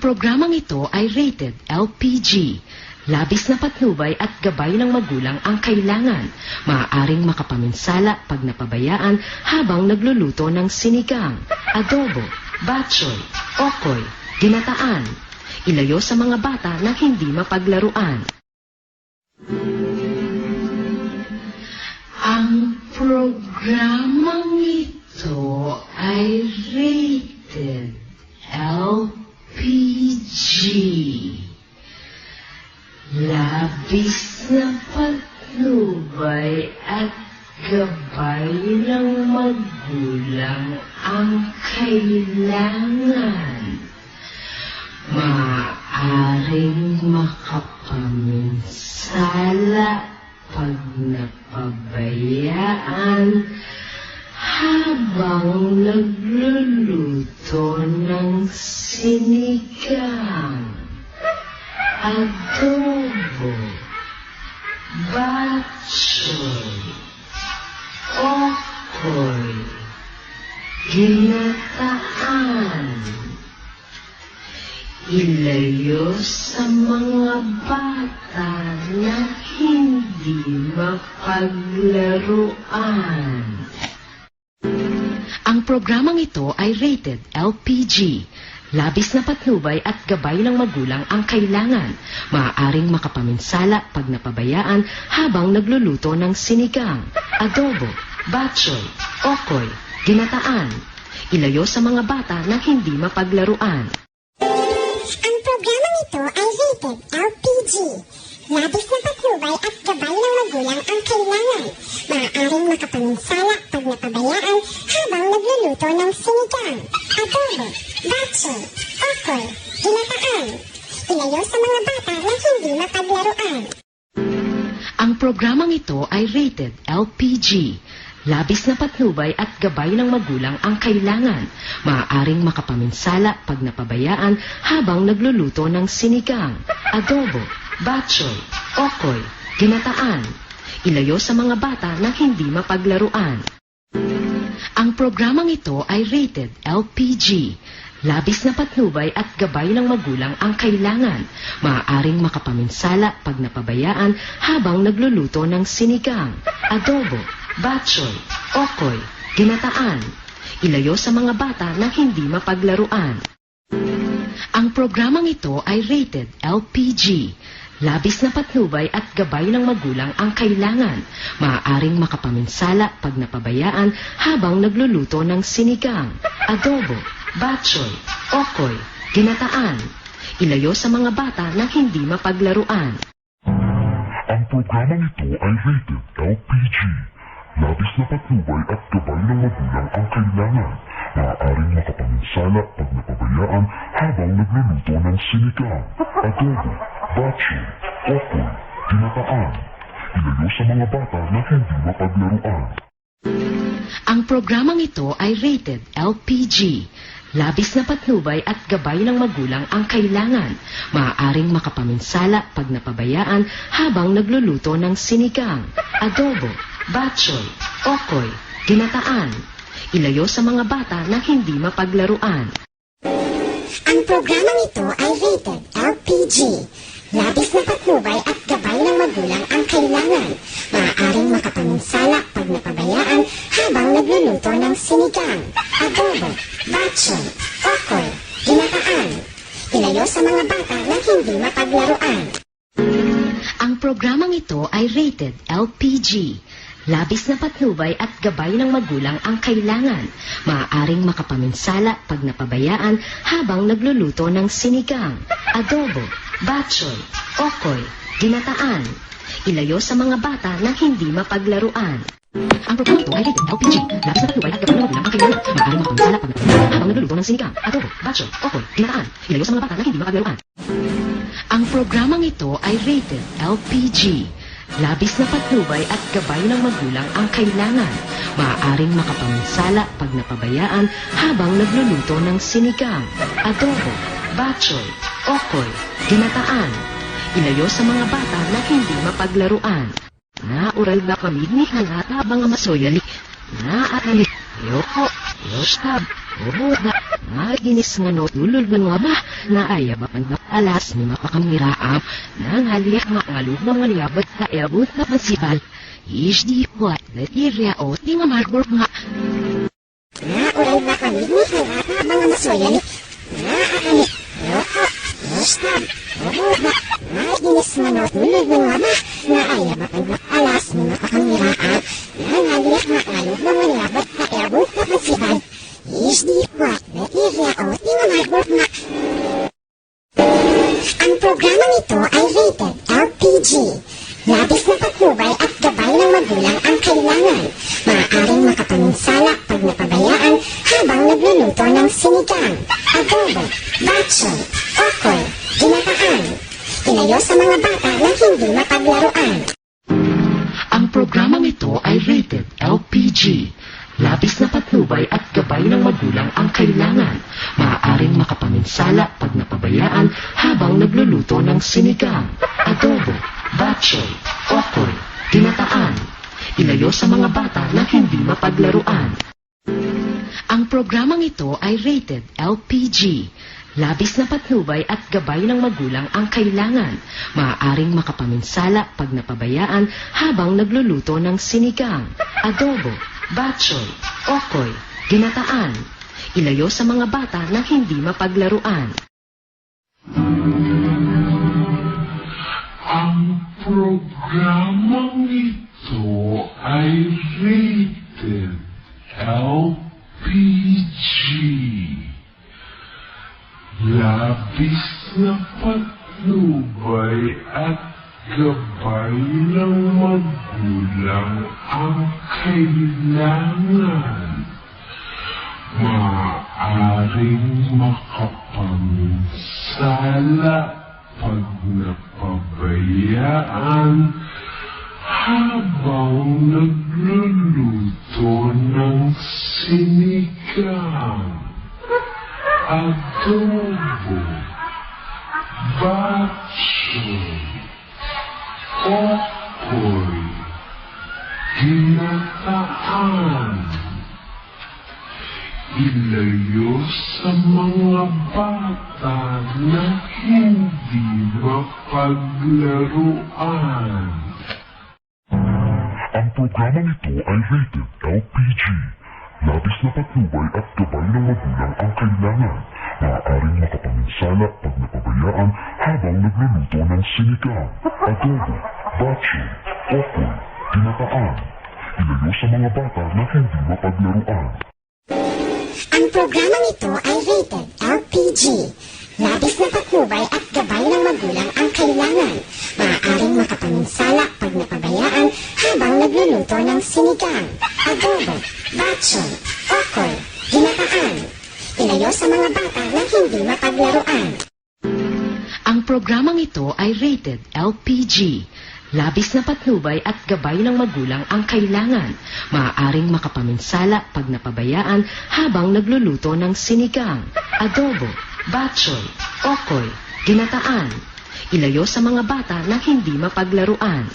programang ito ay rated LPG. Labis na patnubay at gabay ng magulang ang kailangan. Maaaring makapaminsala pag napabayaan habang nagluluto ng sinigang, adobo, batchoy, okoy, ginataan. Ilayo sa mga bata na hindi mapaglaruan. Ang programang ito ay rated LPG. Labis na patnubay at gabay ng magulang ang kailangan. Maaaring makapaminsala pag napabayaan habang nagluluto ng sinigang, adobo, batchoy, okoy, ginataan. Ilayo sa mga bata na hindi mapaglaruan. Ang programang ito ay rated LPG. Labis na patnubay at gabay ng magulang ang kailangan. Maaaring makapaminsala pag napabayaan habang nagluluto ng sinigang, adobo, batchoy, okoy, ginataan. Ilayo sa mga bata na hindi mapaglaruan. Ang programang ito ay rated LPG. Labis na patnubay at gabay ng magulang ang kailangan. Maaaring makapaminsala pag napabayaan habang nagluluto ng sinigang, adobo, batchoy, okoy, ginataan. Ilayo sa mga bata na hindi mapaglaruan. Ang programang ito ay rated LPG. Labis na patnubay at gabay ng magulang ang kailangan. Maaaring makapaminsala pag napabayaan habang nagluluto ng sinigang, adobo, batchoy, okoy, ginataan. Ilayo sa mga bata na hindi mapaglaruan. Ang programang ito ay rated LPG. Labis na patnubay at gabay ng magulang ang kailangan. Maaaring makapaminsala pag napabayaan habang nagluluto ng sinigang, adobo, batchoy, okoy, ginataan. Ilayo sa mga bata na hindi mapaglaruan. Ang programang ito ay rated LPG. Labis na patnubay at gabay ng magulang ang kailangan. Maaaring makapaminsala pag napabayaan habang nagluluto ng sinigang, adobo, batchoy, okoy, ginataan. Ilayo sa mga bata na hindi mapaglaruan. Ang programang ito ay rated LPG. Labis na patnubay at gabay ng magulang ang kailangan. Maaaring makapaminsala pag napabayaan habang nagluluto ng sinigang, adobo, batchoy, okoy, ginataan. Ilayo sa mga bata na hindi mapaglaruan. Ang programang ito ay rated LPG. Labis na patnubay at gabay ng magulang ang kailangan. Maaaring makapaminsala pag napabayaan habang nagluluto ng sinigang, adobo, batchoy, okoy, ginataan. Ilayo sa mga bata na hindi mapaglaruan. Ang programang ito ay rated LPG. Labis na patnubay at gabay ng magulang ang kailangan. Maaaring makapaminsala pag napabayaan habang nagluluto ng sinigang, adobo, batchoy, okoy, ginataan. Ilayo sa mga bata na hindi mapaglaruan. Ang programang ito ay rated LPG. Labis na patnubay at gabay ng magulang ang kailangan. Maaaring makapaminsala pag napabayaan habang nagluluto ng sinigang, adobo, batchoy, okoy, ginataan. Ilayo sa mga bata na hindi mapaglaruan. Ang programang ito ay rated LPG. Labis na patnubay at gabay ng magulang ang kailangan. Maaaring makapaminsala pag napabayaan habang nagluluto ng sinigang, adobo, batchoy, okoy, ginataan. Ilayo sa mga bata na hindi mapaglaruan. Ang programang ito ay rated LPG. Labis na patnubay at gabay ng magulang ang kailangan. Maaaring makapaminsala pag napabayaan habang nagluluto ng sinigang, adobo, batchoy, okoy, ginataan. Ilayo sa mga bata na hindi mapaglaruan. Naural na kami ni Hanata bang masoyali. Naatali, yoko, yostab, ubuda, ginis nga no tulol nga ba na ayab ang alas ni makakamiraam nang haliyak nga ngalog ng malabat na eabot na masibal. Isdi what na iriao di nga marbor nga. Uray ba kami ni hirap nga mga masoyan ni loko, stab, ba, ginis nga no tulog nga ba na ayab ang alas ni makakamiraam nang haliyak nga ngalog ng malabat na eabot na masibal. Isdi what na iriao di nga marbor nga. Ang programang ito ay rated LPG. Labis na patnubay at gabay ng magulang ang kailangan. Maaaring makapaminsala pag napabayaan habang nagluluto ng sinigang, adobo, batchoy, okoy, ginataan. Ilayo sa mga bata na hindi mapaglaruan. Ang programang ito ay rated LPG. Labis na patnubay at gabay ng magulang ang kailangan. Maaaring makapaminsala pag napabayaan habang nagluluto ng sinigang, adobo, batchoy, okoy, ginataan. Ilayo sa mga bata na hindi mapaglaruan. Ang programang ito ay rated LPG. Labis na patnubay at gabay ng magulang ang kailangan. Maaaring makapaminsala pag napabayaan habang nagluluto ng sinigang, adobo, batchoy, okoy, ginataan. Ilayo sa mga bata na hindi mapaglaruan. Ang programang ito ay rated LPG. Labis na patnubay at gabay ng magulang ang kailangan. Maaaring makapaminsala pag napabayaan habang nagluluto ng sinigang, adobo, batchoy, okoy, ginataan. Ilayo sa mga bata na hindi mapaglaruan. Ang programang ito ay rated LPG. Labis na patnubay at gabay ng magulang ang kailangan. Maaaring makapaminsala pag napabayaan habang nagluluto ng sinigang, adobo, batchoy, okoy, ginataan. Ilayo sa mga bata na hindi mapaglaruan. Ang programang ito ay rated LPG. Labis na patnubay at gabay ng magulang ang kailangan. Maaaring makapaminsala pag napabayaan habang nagluluto ng sinigang, adobo, batchoy, okoy, ginataan. Ilayo sa mga bata na hindi mapaglaruan. Ang programang ito ay rated LPG. Labis na patnubay at gabay ng magulang ang kailangan. Maaaring makapaminsala pag napabayaan habang nagluluto ng sinigang, adobo, batchoy, okoy, ginataan. Ilayo sa mga bata na hindi mapaglaruan.